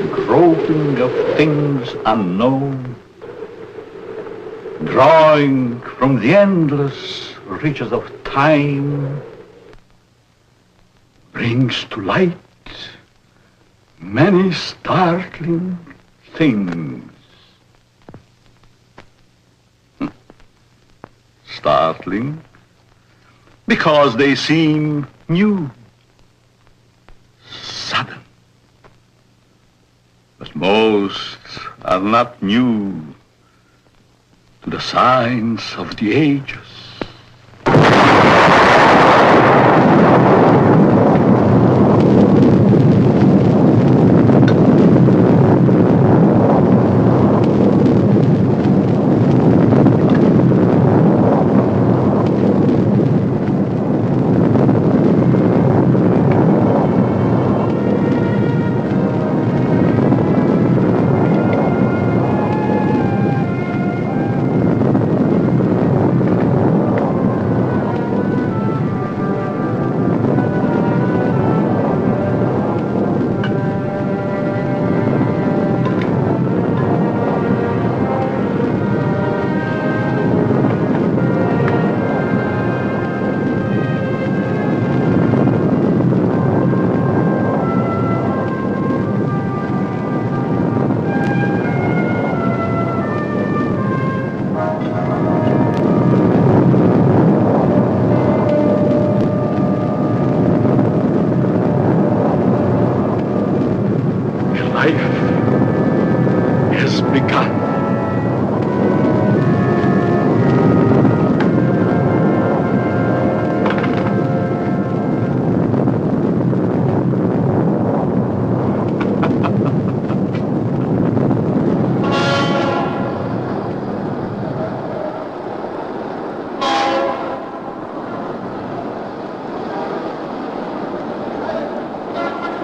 groping of things unknown, drawing from the endless reaches of time, brings to light many startling things. Startling because they seem new, sudden. But most are not new to the science of the ages.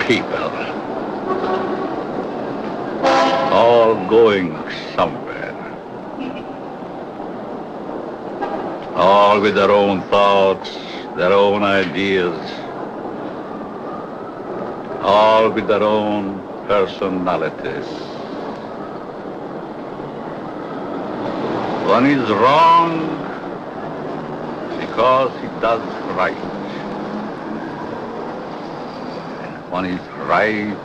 People, all going somewhere, all with their own thoughts, their own ideas, all with their own personalities. One is wrong because he does right. One is right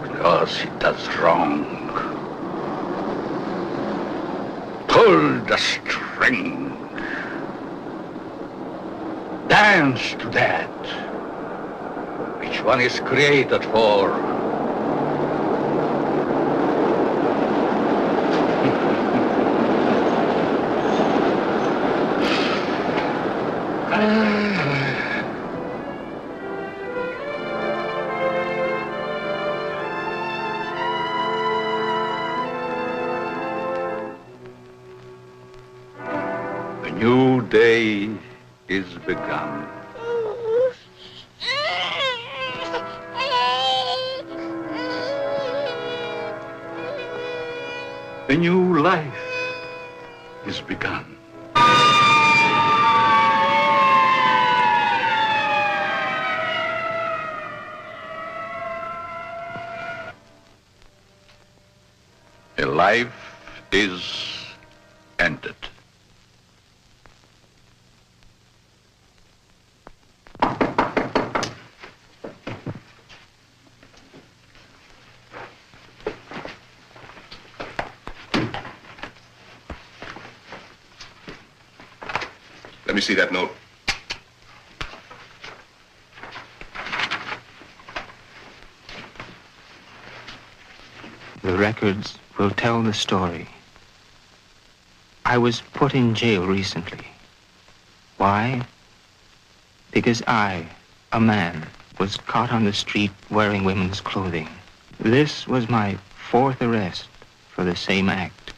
because he does wrong. Pull the string. Dance to that which one is created for. A new day is begun. A new life is begun. A life is ended. Let me see that note. The records will tell the story. I was put in jail recently. Why? Because I, a man, was caught on the street wearing women's clothing. This was my fourth arrest for the same act.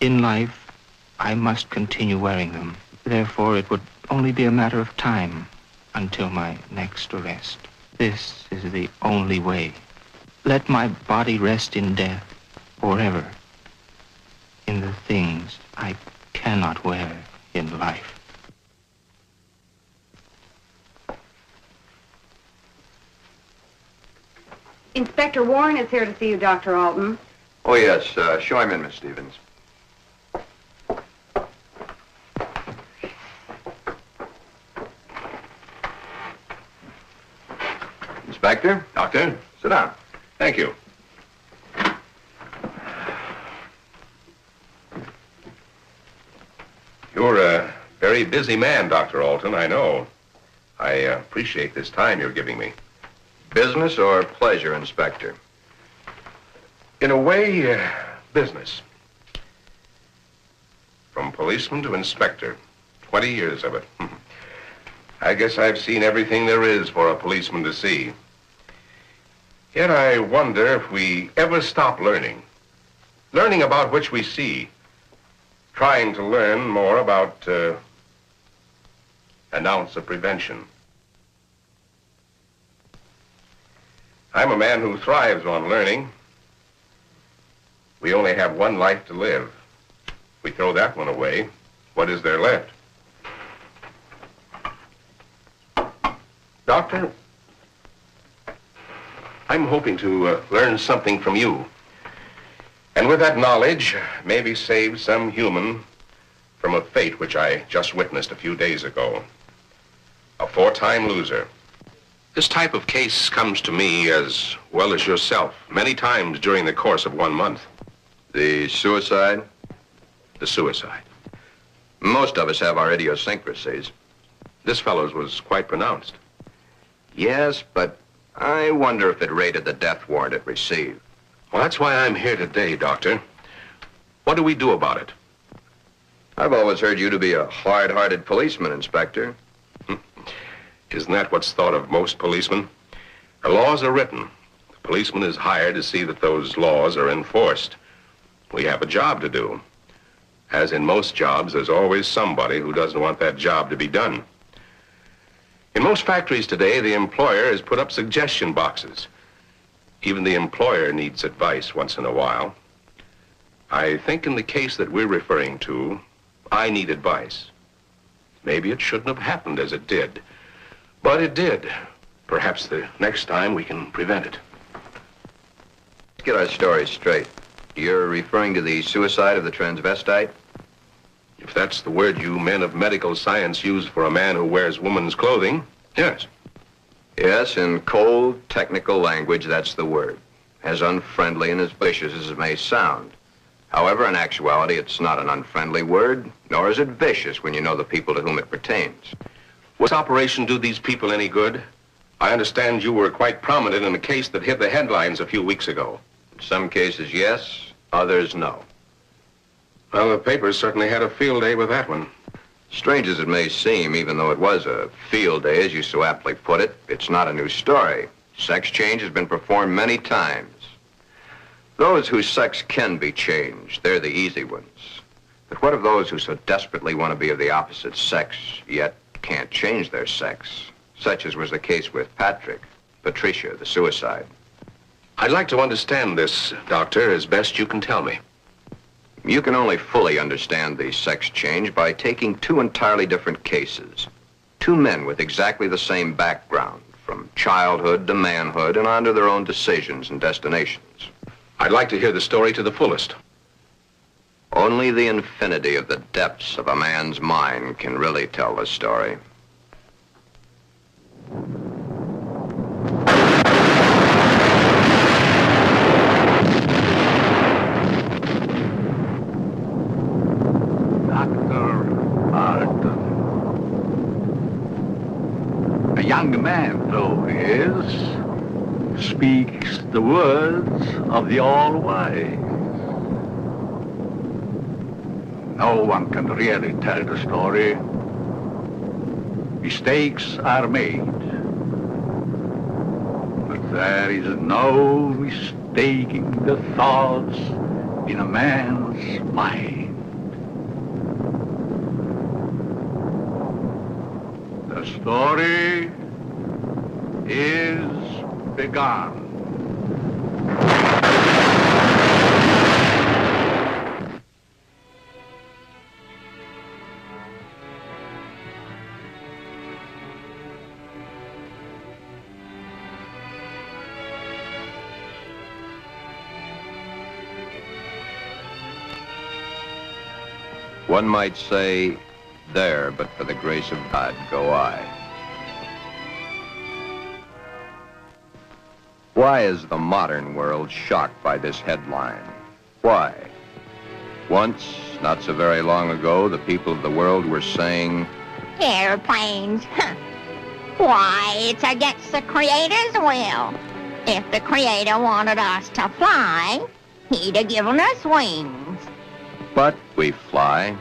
In life, I must continue wearing them. Therefore, it would only be a matter of time until my next arrest. This is the only way. Let my body rest in death forever in the things I cannot wear in life. Inspector Warren is here to see you, Dr. Alton. Oh, yes. Show him in, Miss Stevens. Inspector? Doctor? Sit down. Thank you. You're a very busy man, Dr. Alton, I know. I appreciate this time you're giving me. Business or pleasure, Inspector? In a way, business. From policeman to inspector. 20 years of it. I guess I've seen everything there is for a policeman to see. Yet I wonder if we ever stop learning. Learning about which we see. Trying to learn more about an ounce of prevention. I'm a man who thrives on learning. We only have one life to live. If we throw that one away, what is there left? Doctor, I'm hoping to learn something from you. And with that knowledge, maybe save some human from a fate which I just witnessed a few days ago. A 4-time loser. This type of case comes to me as well as yourself many times during the course of 1 month. The suicide? The suicide. Most of us have our idiosyncrasies. This fellow's was quite pronounced. Yes, but I wonder if it rated the death warrant it received. Well, that's why I'm here today, Doctor. What do we do about it? I've always heard you to be a hard-hearted policeman, Inspector. Isn't that what's thought of most policemen? The laws are written. The policeman is hired to see that those laws are enforced. We have a job to do. As in most jobs, there's always somebody who doesn't want that job to be done. In most factories today, the employer has put up suggestion boxes. Even the employer needs advice once in a while. I think in the case that we're referring to, I need advice. Maybe it shouldn't have happened as it did. But it did. Perhaps the next time we can prevent it. Let's get our story straight. You're referring to the suicide of the transvestite? If that's the word you men of medical science use for a man who wears woman's clothing, yes. Yes, in cold, technical language, that's the word. As unfriendly and as vicious as it may sound. However, in actuality, it's not an unfriendly word, nor is it vicious when you know the people to whom it pertains. Was this operation do these people any good? I understand you were quite prominent in a case that hit the headlines a few weeks ago. In some cases, yes. Others, no. Well, the papers certainly had a field day with that one. Strange as it may seem, even though it was a field day, as you so aptly put it, it's not a new story. Sex change has been performed many times. Those whose sex can be changed, they're the easy ones. But what of those who so desperately want to be of the opposite sex, yet can't change their sex? Such as was the case with Patricia, the suicide. I'd like to understand this, Doctor, as best you can tell me. You can only fully understand the sex change by taking two entirely different cases. Two men with exactly the same background, from childhood to manhood and on to their own decisions and destinations. I'd like to hear the story to the fullest. Only the infinity of the depths of a man's mind can really tell the story. A young man, though he is, speaks the words of the All-Wise. No one can really tell the story. Mistakes are made. But there is no mistaking the thoughts in a man's mind. The story is begun. One might say, there, but for the grace of God, go I. Why is the modern world shocked by this headline? Why? Once, not so very long ago, the people of the world were saying, airplanes, huh? Why, it's against the Creator's will. If the Creator wanted us to fly, he'd have given us wings. but we fly.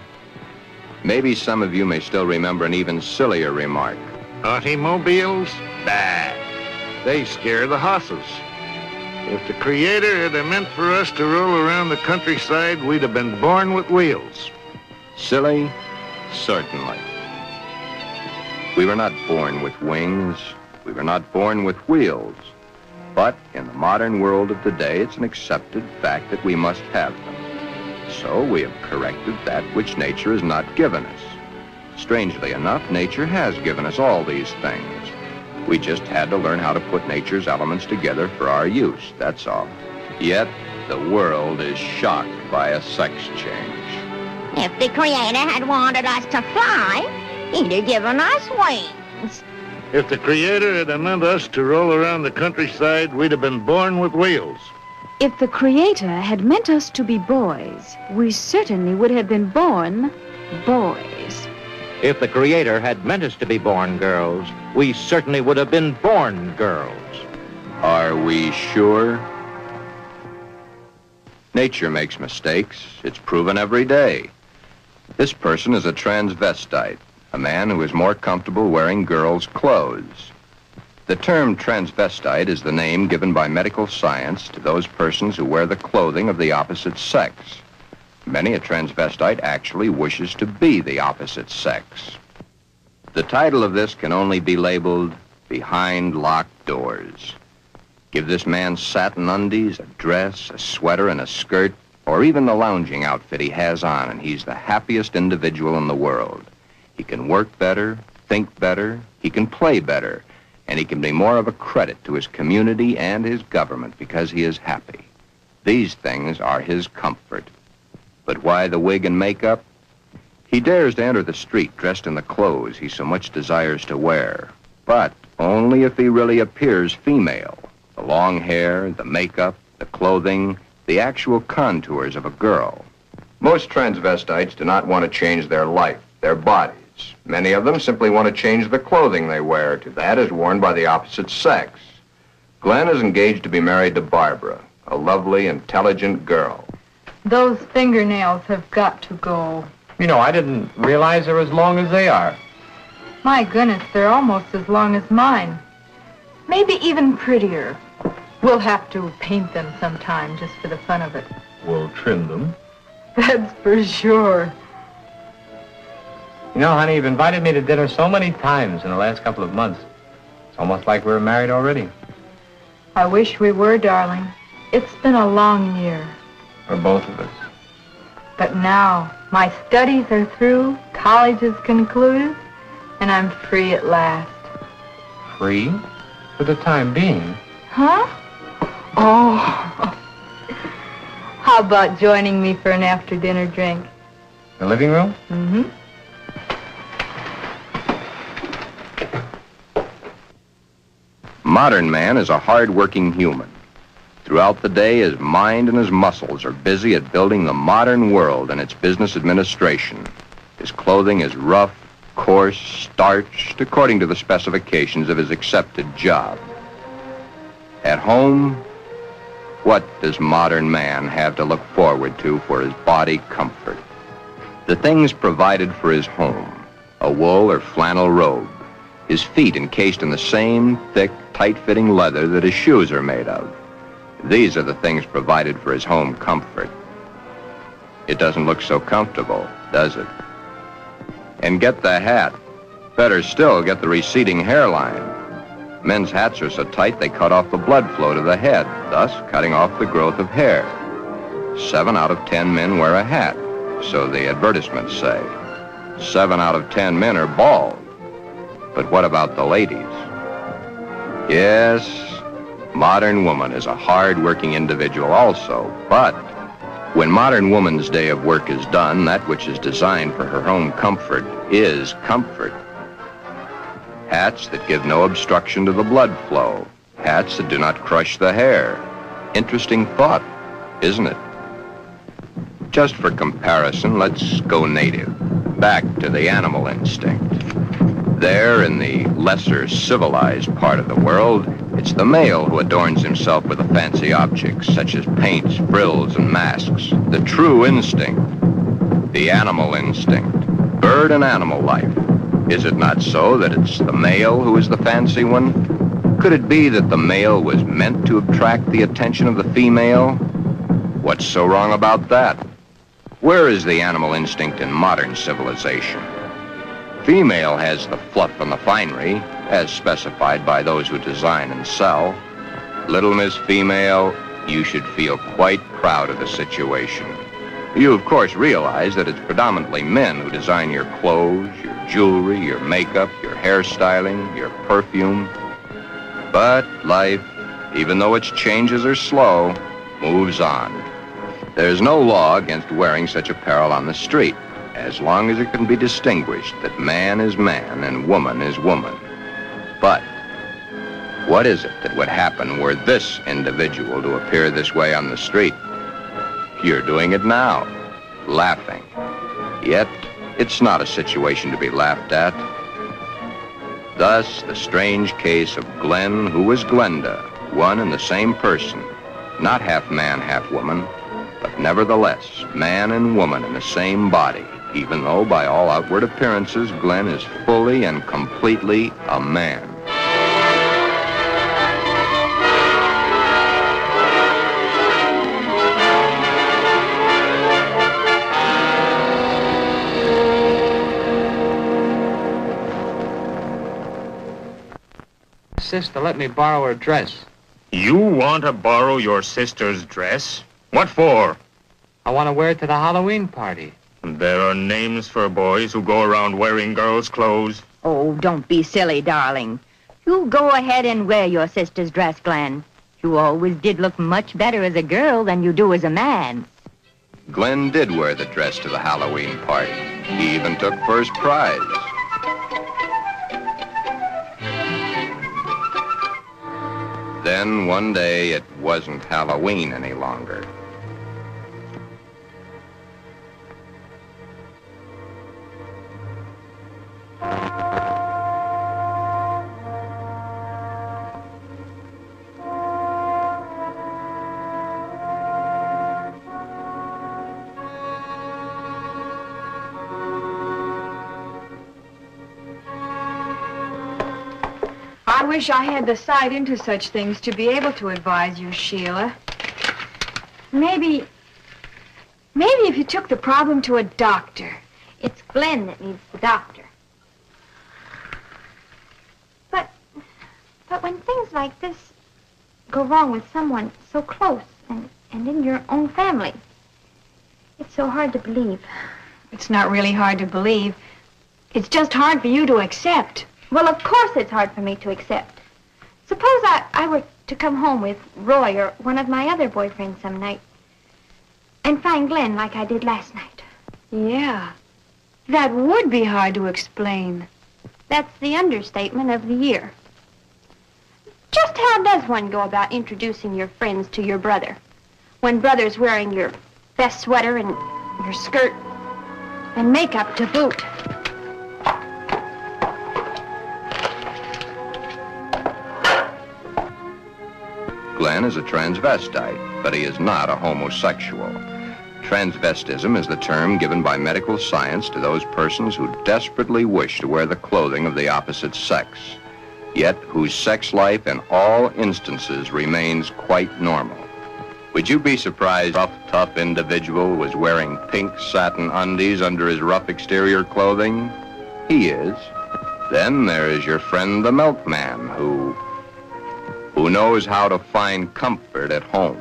Maybe some of you may still remember an even sillier remark. Automobiles? Bah. They scare the hosses. If the Creator had meant for us to roll around the countryside, we'd have been born with wheels. Silly? Certainly. We were not born with wings. We were not born with wheels. But in the modern world of today, it's an accepted fact that we must have them. So we have corrected that which nature has not given us. Strangely enough, nature has given us all these things. We just had to learn how to put nature's elements together for our use, that's all. Yet, the world is shocked by a sex change. If the Creator had wanted us to fly, he'd have given us wings. If the Creator had meant us to roll around the countryside, we'd have been born with wheels. If the Creator had meant us to be boys, we certainly would have been born boys. If the Creator had meant us to be born girls, we certainly would have been born girls. Are we sure? Nature makes mistakes. It's proven every day. This person is a transvestite, a man who is more comfortable wearing girls' clothes. The term transvestite is the name given by medical science to those persons who wear the clothing of the opposite sex. Many a transvestite actually wishes to be the opposite sex. The title of this can only be labeled Behind Locked Doors. Give this man satin undies, a dress, a sweater, and a skirt, or even the lounging outfit he has on, and he's the happiest individual in the world. He can work better, think better, he can play better, and he can be more of a credit to his community and his government because he is happy. These things are his comfort. But why the wig and makeup? He dares to enter the street dressed in the clothes he so much desires to wear, but only if he really appears female. The long hair, the makeup, the clothing, the actual contours of a girl. Most transvestites do not want to change their life, their bodies. Many of them simply want to change the clothing they wear to that is worn by the opposite sex. Glen is engaged to be married to Barbara, a lovely, intelligent girl. Those fingernails have got to go. You know, I didn't realize they're as long as they are. My goodness, they're almost as long as mine. Maybe even prettier. We'll have to paint them sometime just for the fun of it. We'll trim them. That's for sure. You know, honey, you've invited me to dinner so many times in the last couple of months. It's almost like we were married already. I wish we were, darling. It's been a long year. For both of us. But now, my studies are through, college is concluded, and I'm free at last. Free? For the time being. Huh? Oh. How about joining me for an after-dinner drink? The living room? Mm-hmm. Modern man is a hard-working human. Throughout the day, his mind and his muscles are busy at building the modern world and its business administration. His clothing is rough, coarse, starched, according to the specifications of his accepted job. At home, what does modern man have to look forward to for his body comfort? The things provided for his home, a wool or flannel robe, his feet encased in the same thick, tight-fitting leather that his shoes are made of. These are the things provided for his home comfort. It doesn't look so comfortable, does it? And get the hat. Better still, get the receding hairline. Men's hats are so tight they cut off the blood flow to the head, thus cutting off the growth of hair. 7 out of 10 men wear a hat, so the advertisements say. 7 out of 10 men are bald. But what about the ladies? Yes, modern woman is a hard-working individual also, but When modern woman's day of work is done, that which is designed for her home comfort is comfort. Hats that give no obstruction to the blood flow. Hats that do not crush the hair. Interesting thought, isn't it? Just for comparison, let's go native. Back to the animal instinct. There, in the lesser civilized part of the world, it's the male who adorns himself with the fancy objects, such as paints, frills, and masks. The true instinct. The animal instinct. Bird and animal life. Is it not so that it's the male who is the fancy one? Could it be that the male was meant to attract the attention of the female? What's so wrong about that? Where is the animal instinct in modern civilization? Female has the fluff and the finery, as specified by those who design and sell. Little Miss Female, you should feel quite proud of the situation. You, of course, realize that it's predominantly men who design your clothes, your jewelry, your makeup, your hairstyling, your perfume. But life, even though its changes are slow, moves on. There's no law against wearing such apparel on the street, as long as it can be distinguished that man is man and woman is woman. But what is it that would happen were this individual to appear this way on the street? You're doing it now, laughing. Yet, it's not a situation to be laughed at. Thus, the strange case of Glen, who was Glenda, one and the same person, not half man, half woman, but nevertheless, man and woman in the same body, even though by all outward appearances, Glen is fully and completely a man. Sister, let me borrow her dress. You want to borrow your sister's dress? What for? I want to wear it to the Halloween party. There are names for boys who go around wearing girls' clothes. Oh, don't be silly, darling. You go ahead and wear your sister's dress, Glen. You always did look much better as a girl than you do as a man. Glen did wear the dress to the Halloween party. He even took first prize. Then one day it wasn't Halloween any longer. I wish I had the sight into such things to be able to advise you, Sheila. Maybe if you took the problem to a doctor. It's Glen that needs the doctor. But when things like this go wrong with someone so close and in your own family, it's so hard to believe. It's not really hard to believe. It's just hard for you to accept. Well, of course it's hard for me to accept. Suppose I were to come home with Roy or one of my other boyfriends some night and find Glen like I did last night. Yeah, that would be hard to explain. That's the understatement of the year. Just how does one go about introducing your friends to your brother when brother's wearing your best sweater and your skirt and makeup to boot? Glen is a transvestite, but he is not a homosexual. Transvestism is the term given by medical science to those persons who desperately wish to wear the clothing of the opposite sex, yet whose sex life in all instances remains quite normal. Would you be surprised a rough, tough individual was wearing pink satin undies under his rough exterior clothing? He is. Then there is your friend the milkman who knows how to find comfort at home.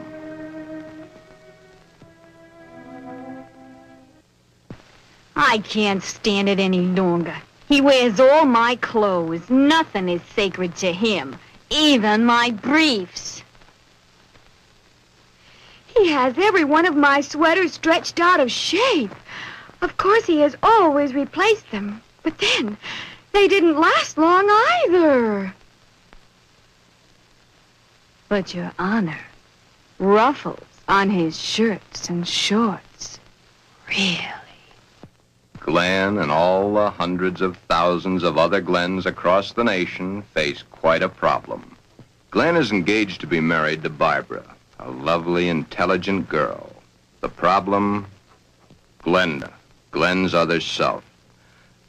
I can't stand it any longer. He wears all my clothes. Nothing is sacred to him, even my briefs. He has every one of my sweaters stretched out of shape. Of course, he has always replaced them. But then, they didn't last long either. But, Your Honor, ruffles on his shirts and shorts. Really? Glen and all the hundreds of thousands of other Glens across the nation face quite a problem. Glen is engaged to be married to Barbara, a lovely, intelligent girl. The problem? Glenda, Glen's other self.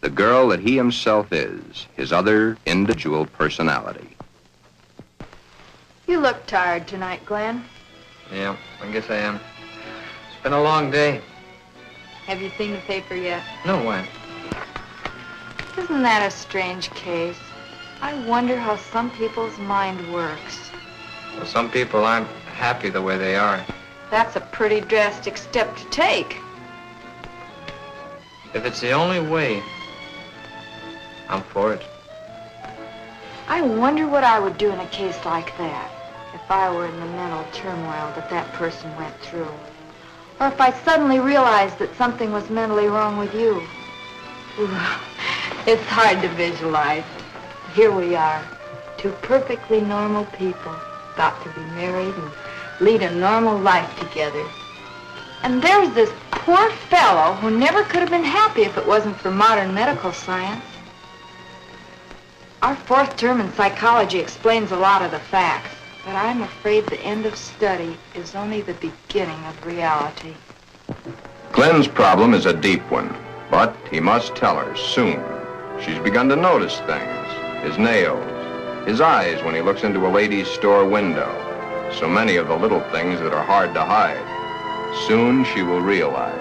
The girl that he himself is, his other individual personality. You look tired tonight, Glen. Yeah, I guess I am. It's been a long day. Have you seen the paper yet? No, why? Isn't that a strange case? I wonder how some people's mind works. Well, some people aren't happy the way they are. That's a pretty drastic step to take. If it's the only way, I'm for it. I wonder what I would do in a case like that if I were in the mental turmoil that person went through. Or if I suddenly realized that something was mentally wrong with you. Ooh, it's hard to visualize. Here we are, two perfectly normal people, about to be married and lead a normal life together. And there's this poor fellow who never could have been happy if it wasn't for modern medical science. Our fourth term in psychology explains a lot of the facts, but I'm afraid the end of study is only the beginning of reality. Glen's problem is a deep one, but he must tell her soon. She's begun to notice things. His nails, his eyes when he looks into a lady's store window. So many of the little things that are hard to hide. Soon she will realize.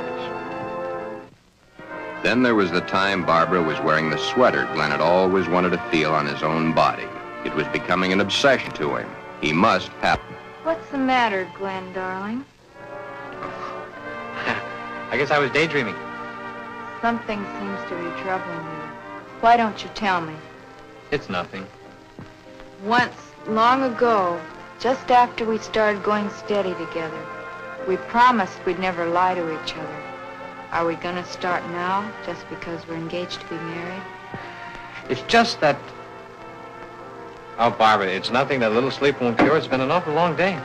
Then there was the time Barbara was wearing the sweater Glen had always wanted to feel on his own body. It was becoming an obsession to him. He must have it. What's the matter, Glen, darling? I guess I was daydreaming. Something seems to be troubling you. Why don't you tell me? It's nothing. Once, long ago, just after we started going steady together, we promised we'd never lie to each other. Are we gonna start now, just because we're engaged to be married? It's just that... Oh, Barbara, it's nothing that a little sleep won't cure. It's been an awful long day.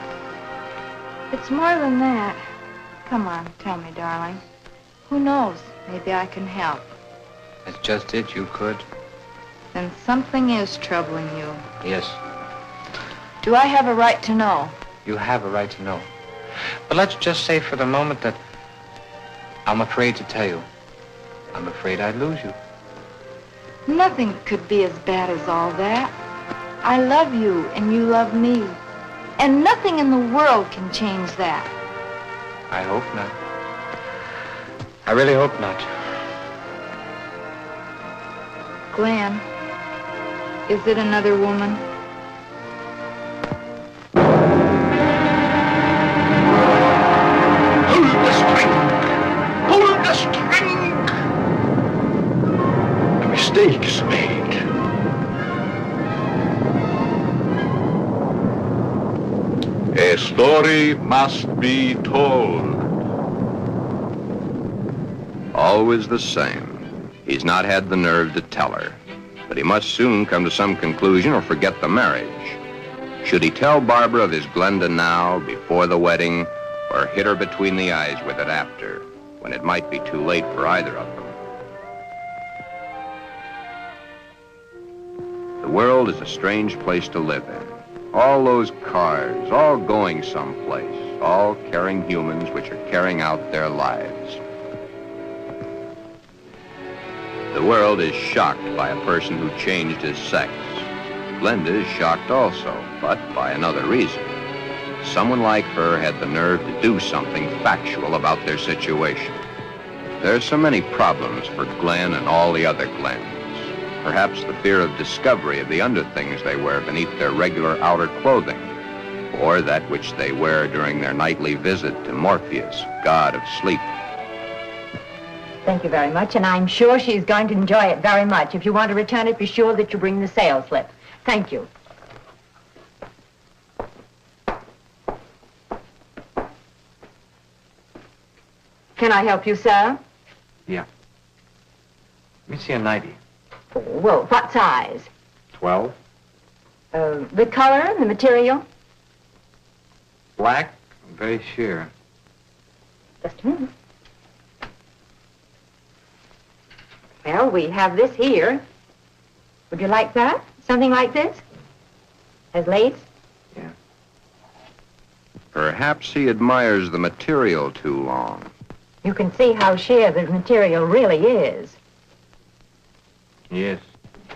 It's more than that. Come on, tell me, darling. Who knows? Maybe I can help. That's just it. You could. Then something is troubling you. Yes. Do I have a right to know? You have a right to know. But let's just say for the moment that I'm afraid to tell you. I'm afraid I'd lose you. Nothing could be as bad as all that. I love you and you love me. And nothing in the world can change that. I hope not. I really hope not. Glen, is it another woman? Pull the string! Pull the string! A mistake's made. A story must be told. Always the same. He's not had the nerve to tell her. But he must soon come to some conclusion or forget the marriage. Should he tell Barbara of his Glenda now, before the wedding, or hit her between the eyes with it after, when it might be too late for either of them? The world is a strange place to live in. All those cars, all going someplace, all carrying humans which are carrying out their lives. The world is shocked by a person who changed his sex. Glenda is shocked also, but by another reason. Someone like her had the nerve to do something factual about their situation. There are so many problems for Glen and all the other Glens. Perhaps the fear of discovery of the underthings they wear beneath their regular outer clothing, or that which they wear during their nightly visit to Morpheus, god of sleep. Thank you very much, and I'm sure she's going to enjoy it very much. If you want to return it, be sure that you bring the sales slip. Thank you. Can I help you, sir? Yeah. Let me see a 90. Well, what size? 12. The color, the material? Black, I'm very sure. Just a minute. Well, we have this here. Would you like that? Something like this? Has lace? Yeah. Perhaps he admires the material too long. You can see how sheer the material really is. Yes.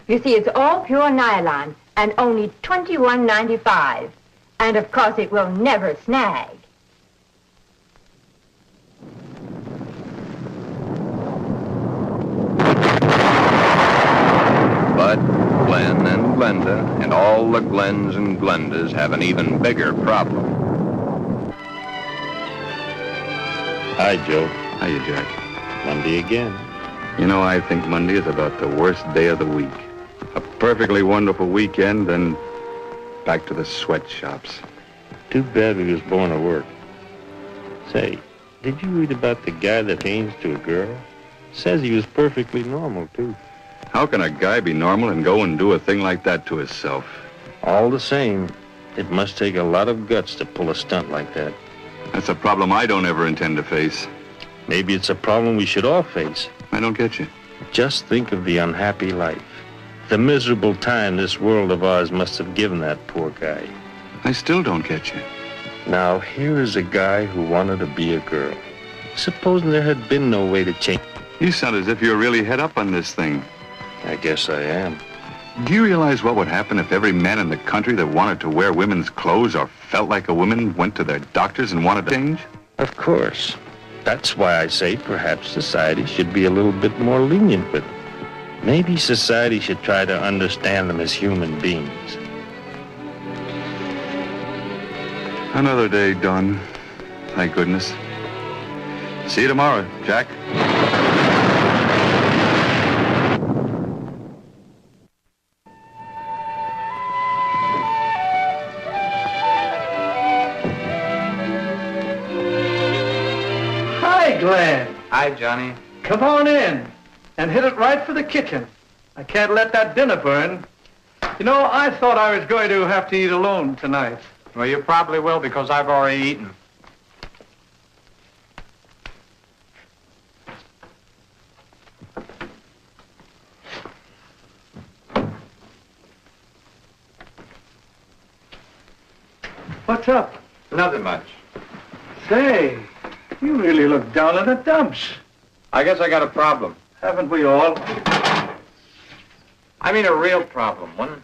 You see, it's all pure nylon and only $21.95. And of course, it will never snag. But Glen and Glenda and all the Glens and Glendas have an even bigger problem. Hi, Joe. Hiya, Jack. Monday again. You know, I think Monday is about the worst day of the week. A perfectly wonderful weekend, then back to the sweatshops. Too bad we was born to work. Say, did you read about the guy that changed to a girl? Says he was perfectly normal, too. How can a guy be normal and go and do a thing like that to himself? All the same, it must take a lot of guts to pull a stunt like that. That's a problem I don't ever intend to face. Maybe it's a problem we should all face. I don't get you. Just think of the unhappy life. The miserable time this world of ours must have given that poor guy. I still don't get you. Now, here is a guy who wanted to be a girl. Supposing there had been no way to change. You sound as if you're really head up on this thing. I guess I am. Do you realize what would happen if every man in the country that wanted to wear women's clothes or felt like a woman went to their doctors and wanted to change? Of course. That's why I say perhaps society should be a little bit more lenient with them. Maybe society should try to understand them as human beings. Another day done. Thank goodness. See you tomorrow, Jack. Hi, Glen. Hi, Johnny. Come on in and hit it right for the kitchen. I can't let that dinner burn. You know, I thought I was going to have to eat alone tonight. Well, you probably will because I've already eaten. What's up? Nothing much. Say, you really look down in the dumps. I guess I got a problem. Haven't we all? I mean a real problem, one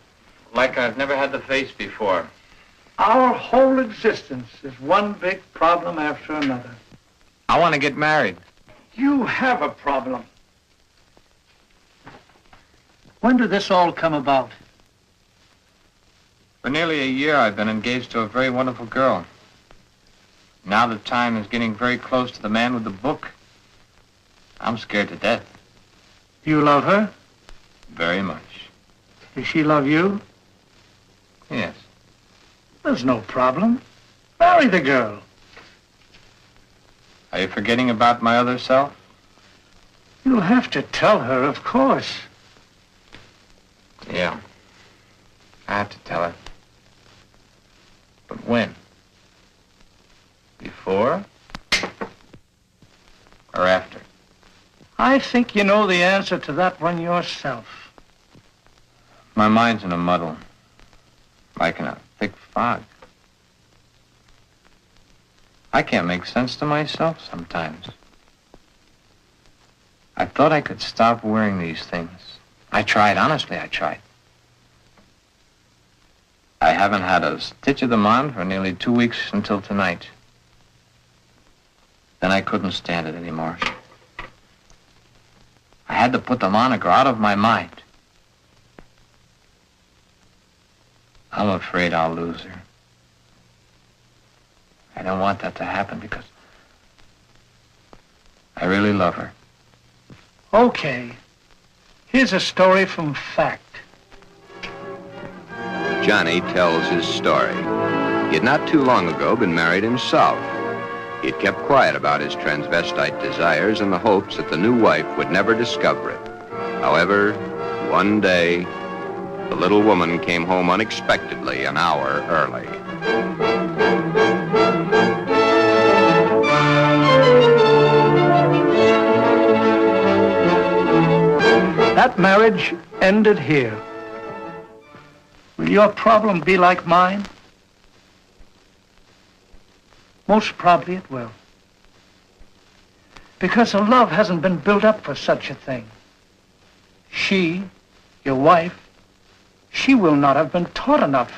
like I've never had to face before. Our whole existence is one big problem after another. I want to get married. You have a problem. When did this all come about? For nearly a year, I've been engaged to a very wonderful girl. Now the time is getting very close to the man with the book. I'm scared to death. You love her? Very much. Does she love you? Yes. There's no problem. Marry the girl. Are you forgetting about my other self? You'll have to tell her, of course. Yeah. I have to tell her. But when? Before? Or after? I think you know the answer to that one yourself. My mind's in a muddle. Like in a thick fog. I can't make sense to myself sometimes. I thought I could stop wearing these things. I tried, honestly, I tried. I haven't had a stitch of them on for nearly 2 weeks until tonight. Then I couldn't stand it anymore. I had to put them on or go out of my mind. I'm afraid I'll lose her. I don't want that to happen because I really love her. Okay. Here's a story from fact. Johnny tells his story. He had not too long ago been married himself. He had kept quiet about his transvestite desires in the hopes that the new wife would never discover it. However, one day, the little woman came home unexpectedly an hour early. That marriage ended here. Will your problem be like mine? Most probably it will. Because a love hasn't been built up for such a thing. She, your wife, she will not have been taught enough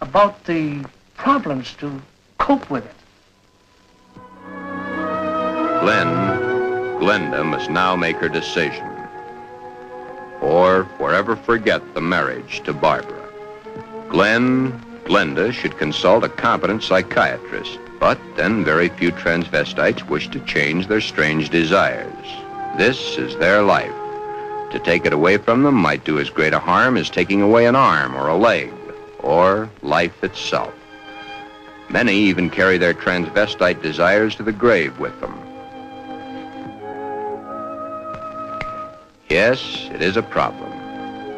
about the problems to cope with it. Glenda must now make her decision, or forever forget the marriage to Barbara. Glenda should consult a competent psychiatrist, but then very few transvestites wish to change their strange desires. This is their life. To take it away from them might do as great a harm as taking away an arm or a leg, or life itself. Many even carry their transvestite desires to the grave with them. Yes, it is a problem.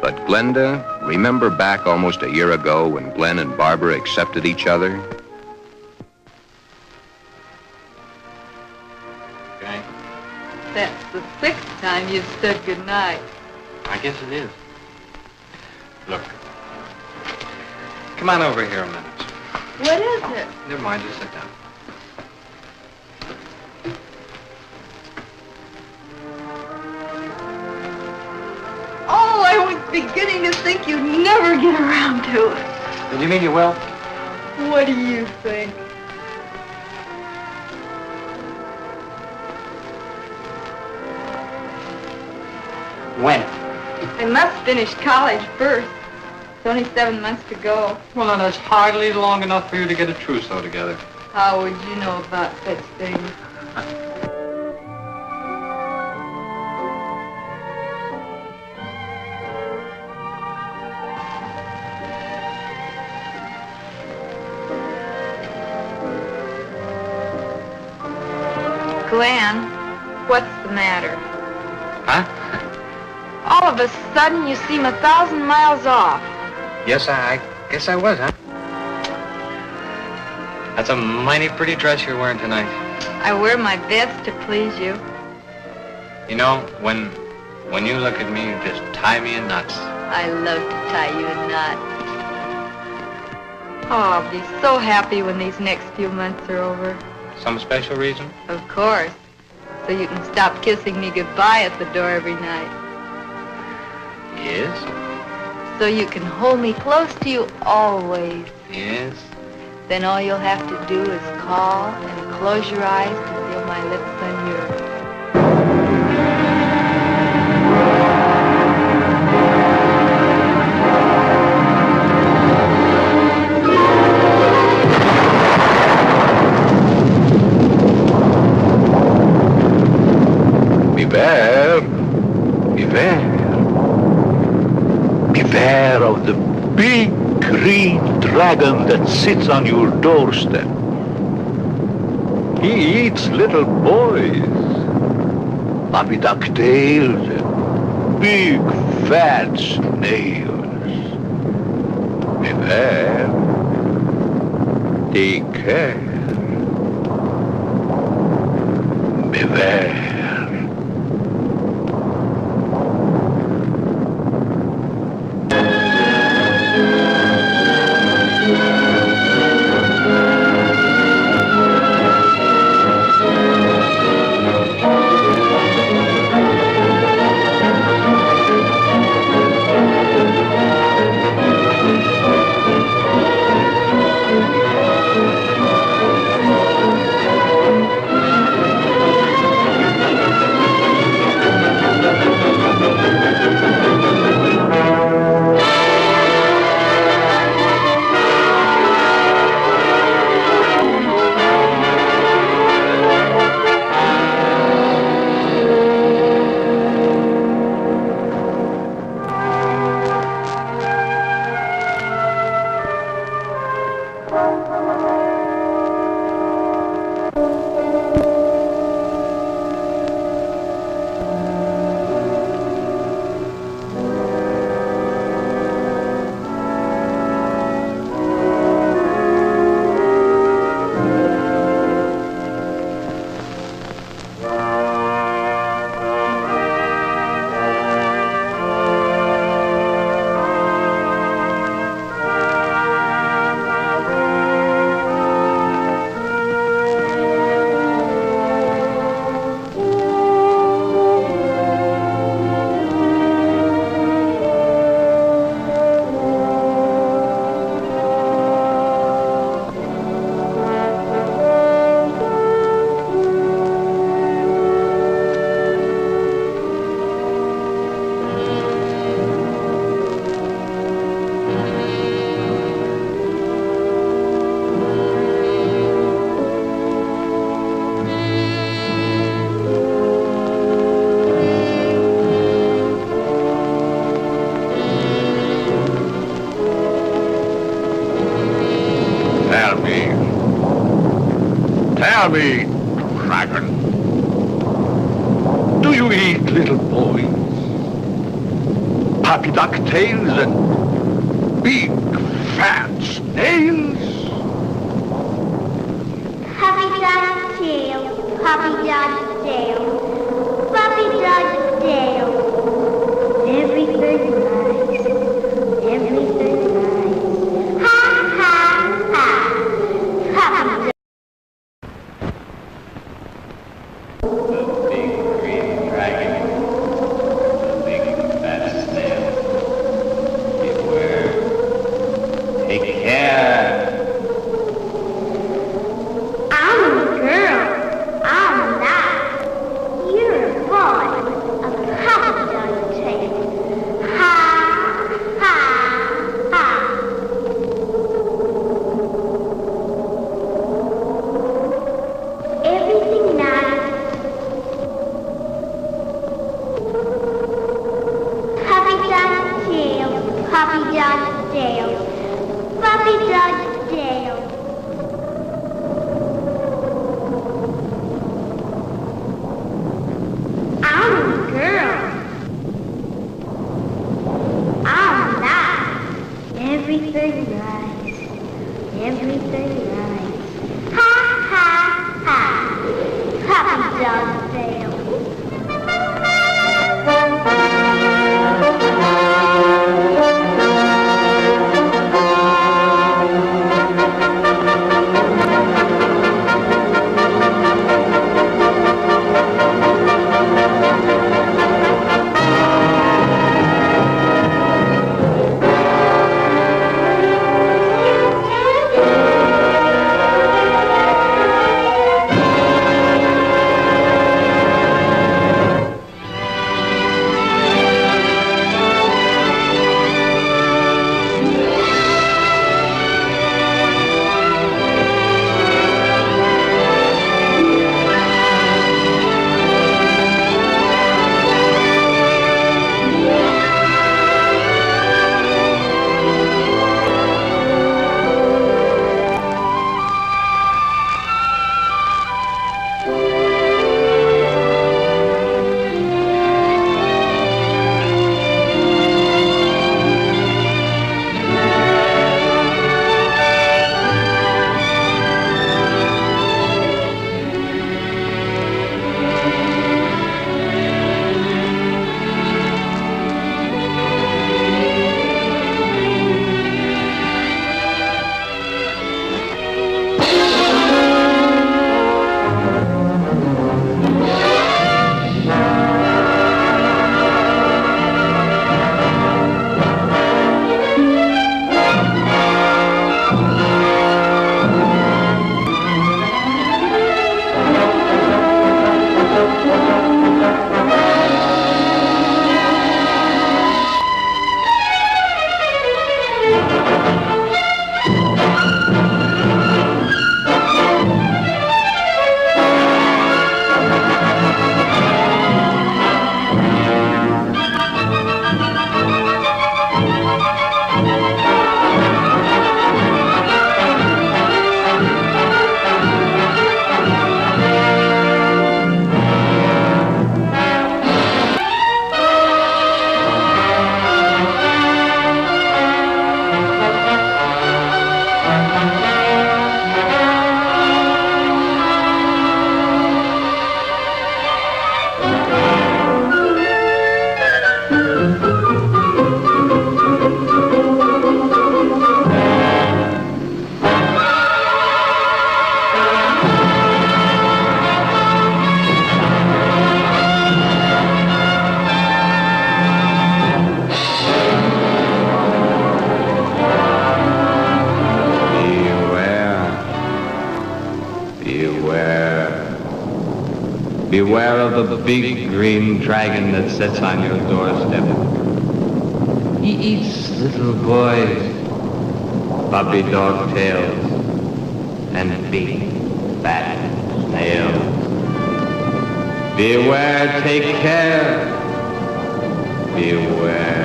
But Glenda, remember back almost a year ago when Glen and Barbara accepted each other? Okay. That's the 6th time you've said goodnight. I guess it is. Look. Come on over here a minute. What is it? Never mind, just sit down. Oh, I was beginning to think you'd never get around to it. Did you mean you will? What do you think? When? I must finish college first. It's only 7 months to go. Well, now, that's hardly long enough for you to get a trousseau together. How would you know about such things? Glen, what's the matter? Huh? All of a sudden, you seem 1,000 miles off. Yes, I guess I was, huh? That's a mighty pretty dress you're wearing tonight. I wear my best to please you. You know, when you look at me, you just tie me in knots. I love to tie you in knots. Oh, I'll be so happy when these next few months are over. Some special reason? Of course. So you can stop kissing me goodbye at the door every night. Yes? So you can hold me close to you always. Yes? Then all you'll have to do is call and close your eyes to feel my lips on yours. Beware. Beware of the big green dragon that sits on your doorstep. He eats little boys, floppy ducktails, and big fat snails. Beware. Take care. Beware. Tell me, dragon, do you eat little boys? Puppy duck tails and big fat snails? Puppy dog tail, puppy dog tail, puppy dog tail. Everything nice, everything nice. Ha, ha, ha. Puppy dog. The big green dragon, the big fat snail. Beware. Take care. I'm a girl. I'm not. You're a boy. A puppy dog tail. Ha, ha, ha. Everything nice. Puppy dog tail. Puppy dog tail. Puppy dog tail. I'm a girl. I'm not. Everything nice. Everything nice. Ha, ha, ha. Puppy dog tail. Beware of the big green dragon that sits on your doorstep. He eats little boys, puppy dog tails, and big fat snails. Beware, take care. Beware.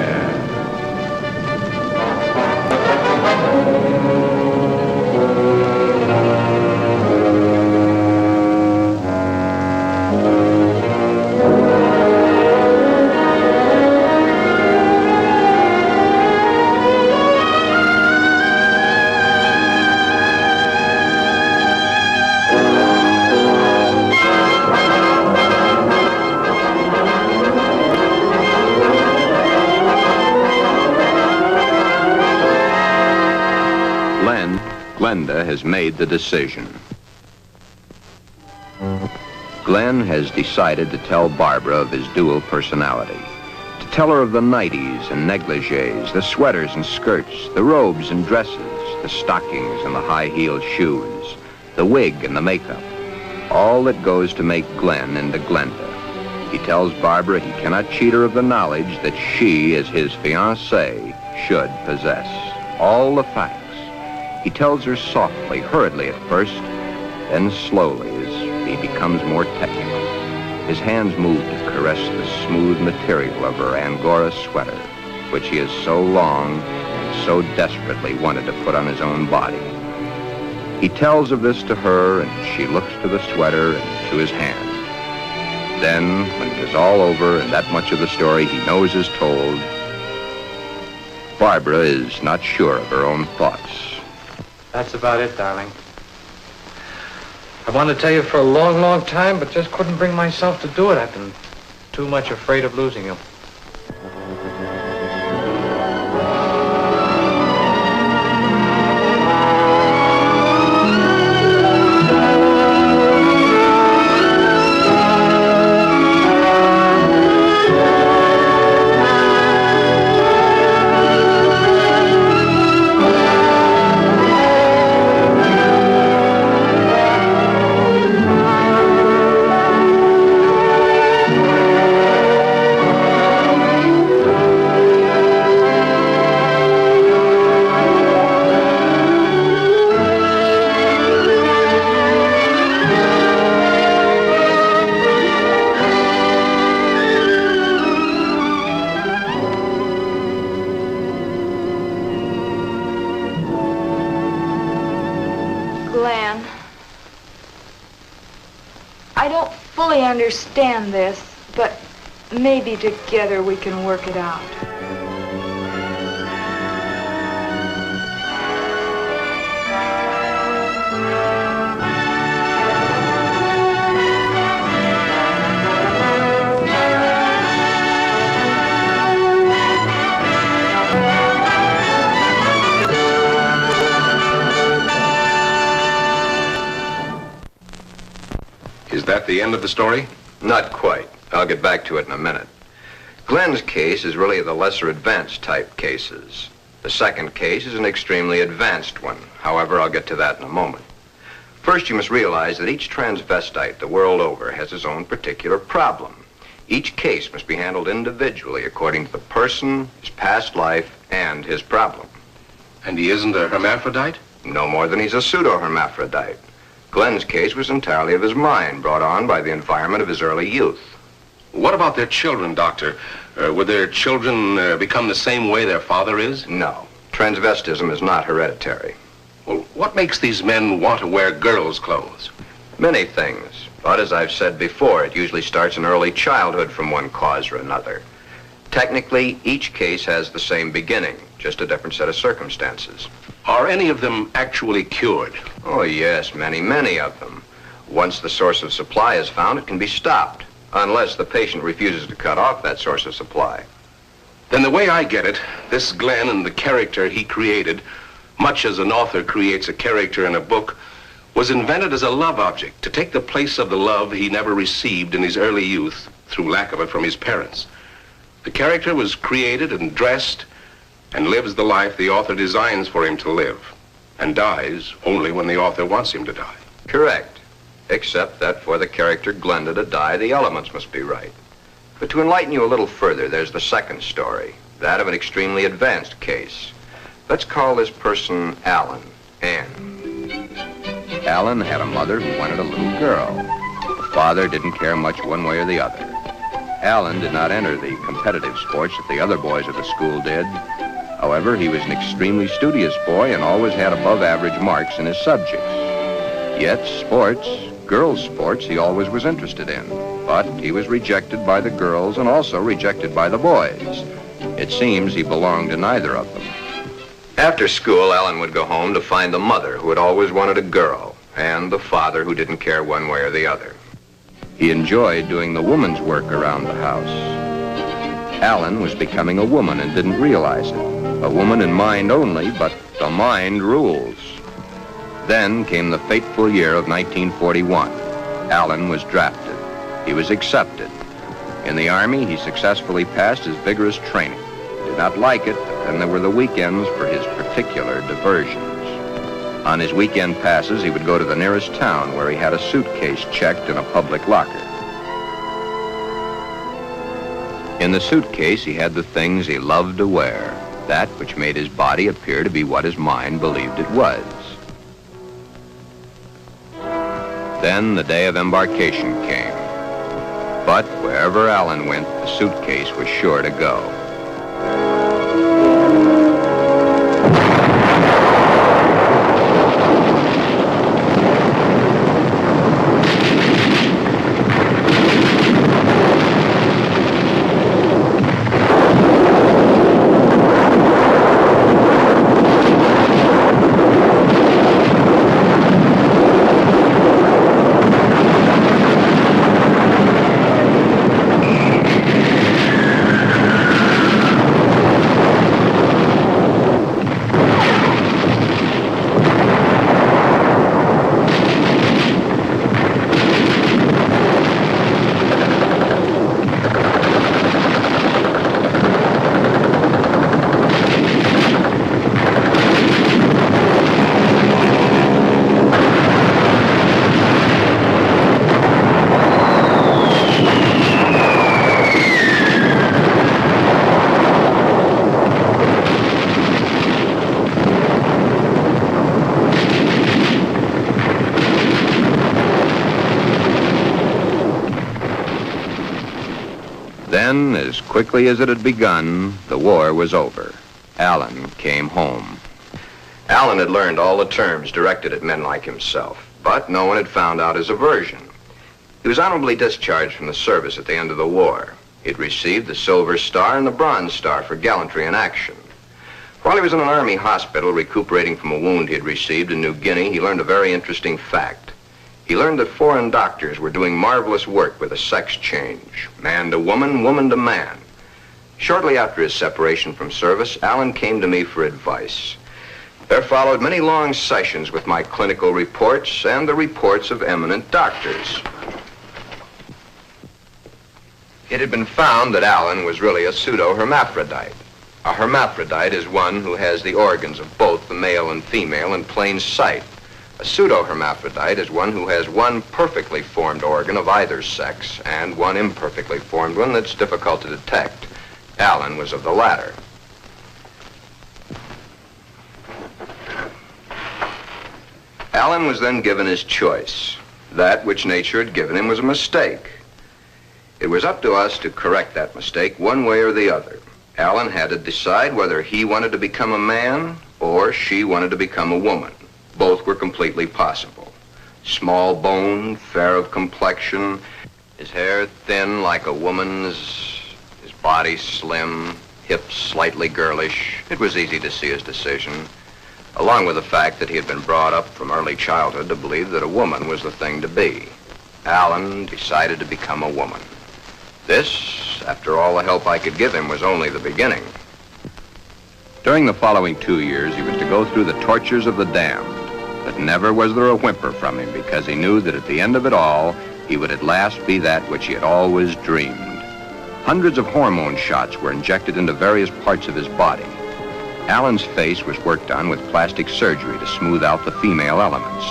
has made the decision. Glen has decided to tell Barbara of his dual personality. To tell her of the nighties and negligees, the sweaters and skirts, the robes and dresses, the stockings and the high-heeled shoes, the wig and the makeup. All that goes to make Glen into Glenda. He tells Barbara he cannot cheat her of the knowledge that she, as his fiancée, should possess. All the facts. He tells her softly, hurriedly at first, then slowly as he becomes more technical. His hands move to caress the smooth material of her Angora sweater, which he has so long and so desperately wanted to put on his own body. He tells of this to her, and she looks to the sweater and to his hand. Then, when it is all over and that much of the story he knows is told, Barbara is not sure of her own thoughts. That's about it, darling. I wanted to tell you for a long, long time, but just couldn't bring myself to do it. I've been too much afraid of losing you. Glen, I don't fully understand this, but maybe together we can work it out. Is that the end of the story? Not quite. I'll get back to it in a minute. Glen's case is really the lesser advanced type cases. The second case is an extremely advanced one. However, I'll get to that in a moment. First, you must realize that each transvestite the world over has his own particular problem. Each case must be handled individually according to the person, his past life, and his problem. And he isn't a hermaphrodite? No more than he's a pseudo-hermaphrodite. Glen's case was entirely of his mind, brought on by the environment of his early youth. What about their children, Doctor? Would their children become the same way their father is? No. Transvestism is not hereditary. Well, what makes these men want to wear girls' clothes? Many things. But as I've said before, it usually starts in early childhood from one cause or another. Technically, each case has the same beginning, just a different set of circumstances. Are any of them actually cured? Oh, yes, many of them. Once the source of supply is found, it can be stopped, unless the patient refuses to cut off that source of supply. Then the way I get it, this Glen and the character he created, much as an author creates a character in a book, was invented as a love object to take the place of the love he never received in his early youth through lack of it from his parents. The character was created and dressed and lives the life the author designs for him to live, and dies only when the author wants him to die. Correct. Except that for the character Glenda to die, the elements must be right. But to enlighten you a little further, there's the second story, that of an extremely advanced case. Let's call this person Alan, Ann. Alan had a mother who wanted a little girl. The father didn't care much one way or the other. Alan did not enter the competitive sports that the other boys at the school did. However, he was an extremely studious boy and always had above-average marks in his subjects. Yet sports, girls' sports, he always was interested in. But he was rejected by the girls and also rejected by the boys. It seems he belonged to neither of them. After school, Alan would go home to find the mother who had always wanted a girl and the father who didn't care one way or the other. He enjoyed doing the woman's work around the house. Alan was becoming a woman and didn't realize it. A woman in mind only, but the mind rules. Then came the fateful year of 1941. Alan was drafted. He was accepted. In the Army, he successfully passed his vigorous training. He did not like it, but then there were the weekends for his particular diversions. On his weekend passes, he would go to the nearest town where he had a suitcase checked in a public locker. In the suitcase, he had the things he loved to wear, that which made his body appear to be what his mind believed it was. Then the day of embarkation came. But wherever Alan went, the suitcase was sure to go. Then, as quickly as it had begun, the war was over. Alan came home. Alan had learned all the terms directed at men like himself, but no one had found out his aversion. He was honorably discharged from the service at the end of the war. He had received the Silver Star and the Bronze Star for gallantry in action. While he was in an Army hospital recuperating from a wound he had received in New Guinea, he learned a very interesting fact. He learned that foreign doctors were doing marvelous work with a sex change, man to woman, woman to man. Shortly after his separation from service, Alan came to me for advice. There followed many long sessions with my clinical reports and the reports of eminent doctors. It had been found that Alan was really a pseudo-hermaphrodite. A hermaphrodite is one who has the organs of both the male and female in plain sight. A pseudo-hermaphrodite is one who has one perfectly formed organ of either sex and one imperfectly formed one that's difficult to detect. Alan was of the latter. Alan was then given his choice. That which nature had given him was a mistake. It was up to us to correct that mistake one way or the other. Alan had to decide whether he wanted to become a man or she wanted to become a woman. Both were completely possible. Small boned, fair of complexion, his hair thin like a woman's, his body slim, hips slightly girlish. It was easy to see his decision, along with the fact that he had been brought up from early childhood to believe that a woman was the thing to be. Alan decided to become a woman. This, after all the help I could give him, was only the beginning. During the following 2 years, he was to go through the tortures of the damned. But never was there a whimper from him, because he knew that at the end of it all, he would at last be that which he had always dreamed. Hundreds of hormone shots were injected into various parts of his body. Alan's face was worked on with plastic surgery to smooth out the female elements.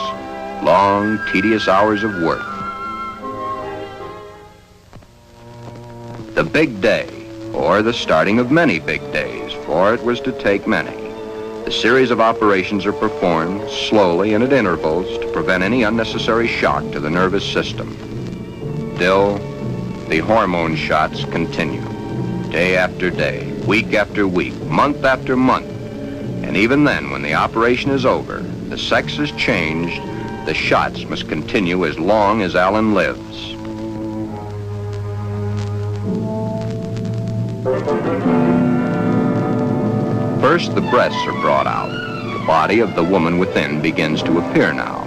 Long, tedious hours of work. The big day, or the starting of many big days, for it was to take many. The series of operations are performed slowly and at intervals to prevent any unnecessary shock to the nervous system. Still, the hormone shots continue, day after day, week after week, month after month. And even then, when the operation is over, the sex is changed, the shots must continue as long as Alan lives. First, the breasts are brought out. The body of the woman within begins to appear now.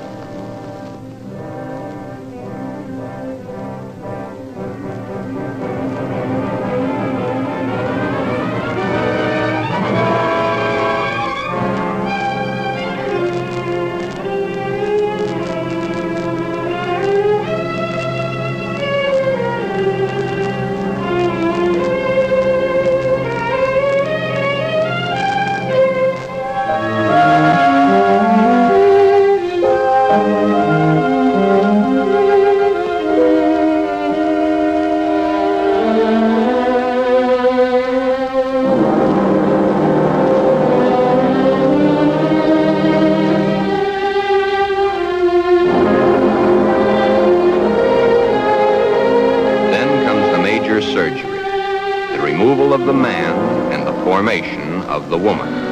of the man and the formation of the woman.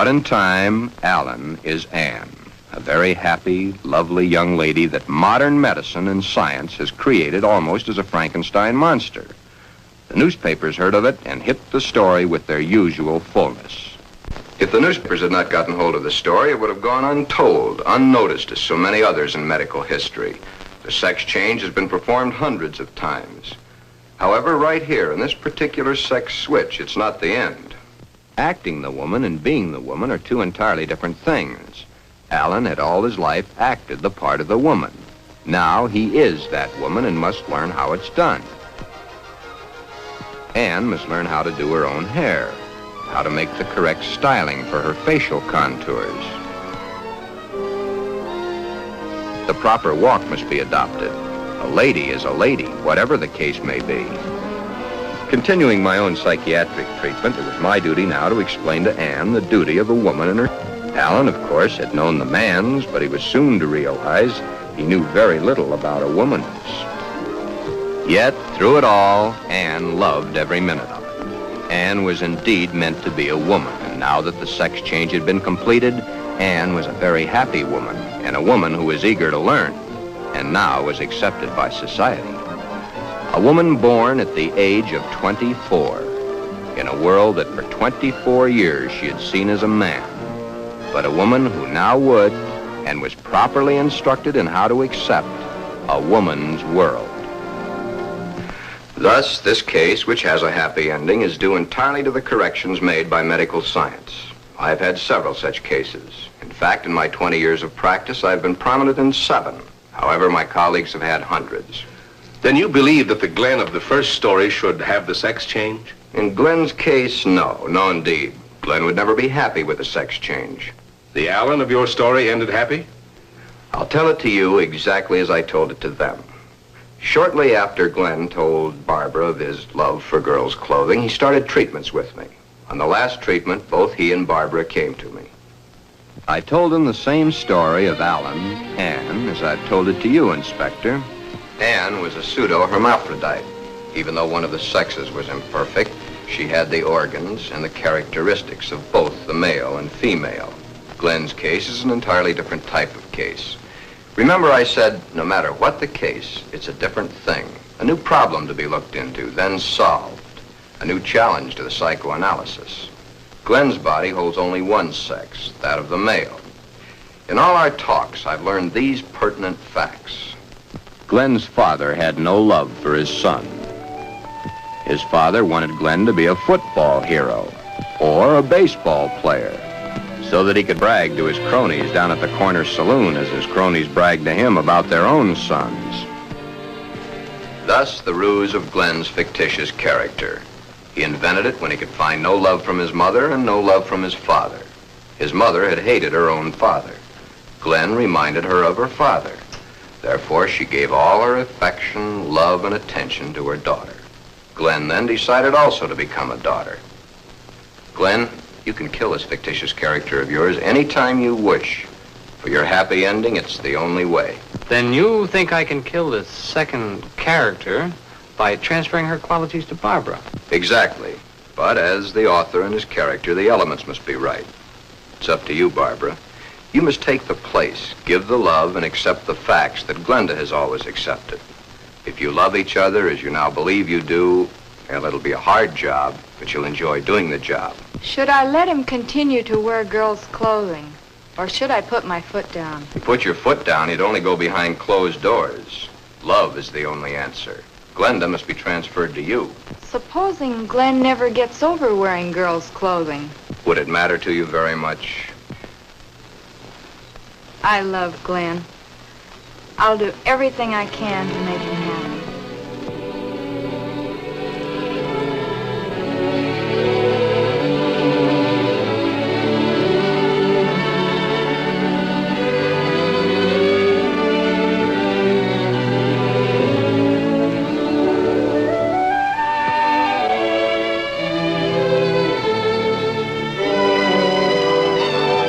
But in time, Alan is Anne, a very happy, lovely young lady that modern medicine and science has created almost as a Frankenstein monster. The newspapers heard of it and hit the story with their usual fullness. If the newspapers had not gotten hold of the story, it would have gone untold, unnoticed as so many others in medical history. The sex change has been performed hundreds of times. However, right here in this particular sex switch, it's not the end. Acting the woman and being the woman are two entirely different things. Alan had all his life acted the part of the woman. Now he is that woman and must learn how it's done. Anne must learn how to do her own hair, how to make the correct styling for her facial contours. The proper walk must be adopted. A lady is a lady, whatever the case may be. Continuing my own psychiatric treatment, it was my duty now to explain to Anne the duty of a woman and her... Alan, of course, had known the man's, but he was soon to realize he knew very little about a woman's. Yet, through it all, Anne loved every minute of it. Anne was indeed meant to be a woman, and now that the sex change had been completed, Anne was a very happy woman, and a woman who was eager to learn, and now was accepted by society. A woman born at the age of 24, in a world that for 24 years she had seen as a man, but a woman who now would, and was properly instructed in how to accept, a woman's world. Thus, this case, which has a happy ending, is due entirely to the corrections made by medical science. I've had several such cases. In fact, in my 20 years of practice, I've been prominent in 7. However, my colleagues have had hundreds. Then you believe that the Glen of the first story should have the sex change? In Glen's case, no. No, indeed. Glen would never be happy with the sex change. The Alan of your story ended happy? I'll tell it to you exactly as I told it to them. Shortly after Glen told Barbara of his love for girls' clothing, he started treatments with me. On the last treatment, both he and Barbara came to me. I told him the same story of Alan, Anne, as I've told it to you, Inspector. Anne was a pseudo-hermaphrodite. Even though one of the sexes was imperfect, she had the organs and the characteristics of both the male and female. Glen's case is an entirely different type of case. Remember I said, no matter what the case, it's a different thing. A new problem to be looked into, then solved. A new challenge to the psychoanalysis. Glen's body holds only one sex, that of the male. In all our talks, I've learned these pertinent facts. Glen's father had no love for his son. His father wanted Glen to be a football hero or a baseball player so that he could brag to his cronies down at the corner saloon as his cronies bragged to him about their own sons. Thus, the ruse of Glen's fictitious character. He invented it when he could find no love from his mother and no love from his father. His mother had hated her own father. Glen reminded her of her father. Therefore, she gave all her affection, love, and attention to her daughter. Glen then decided also to become a daughter. Glen, you can kill this fictitious character of yours anytime you wish. For your happy ending, it's the only way. Then you think I can kill this second character by transferring her qualities to Barbara? Exactly. But as the author and his character, the elements must be right. It's up to you, Barbara. You must take the place, give the love, and accept the facts that Glenda has always accepted. If you love each other as you now believe you do, Well, it'll be a hard job, but you'll enjoy doing the job. Should I let him continue to wear girls' clothing? Or should I put my foot down? If you put your foot down, he'd only go behind closed doors. Love is the only answer. Glenda must be transferred to you. Supposing Glen never gets over wearing girls' clothing. Would it matter to you very much? I love Glen. I'll do everything I can to make him happy.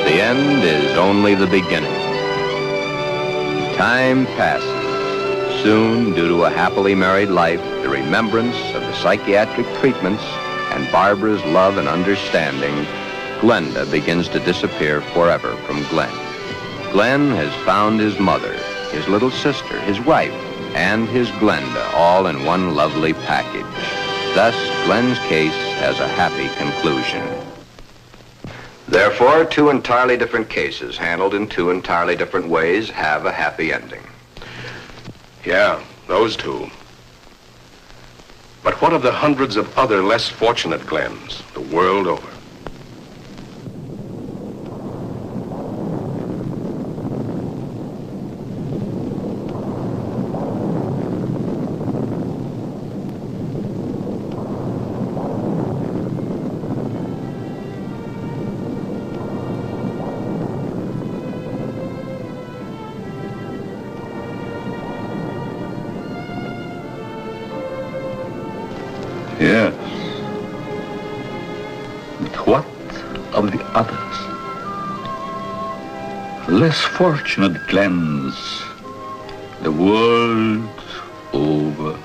The end is only the beginning. Time passes. Soon, due to a happily married life, the remembrance of the psychiatric treatments, and Barbara's love and understanding, Glenda begins to disappear forever from Glen. Glen has found his mother, his little sister, his wife, and his Glenda all in one lovely package. Thus, Glen's case has a happy conclusion. Therefore, two entirely different cases, handled in two entirely different ways, have a happy ending. Yeah, those two. But what of the hundreds of other less fortunate Glens the world over? Yes. But what of the others? Less fortunate Glens, the world over.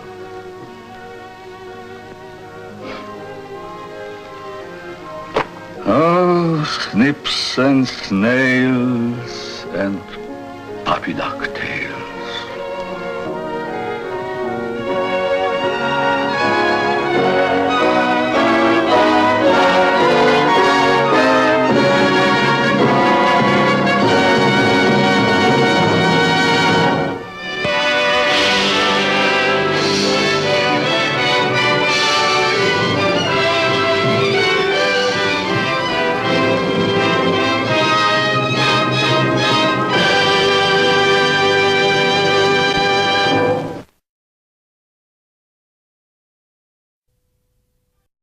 Oh, snips and snails and puppy duck tails.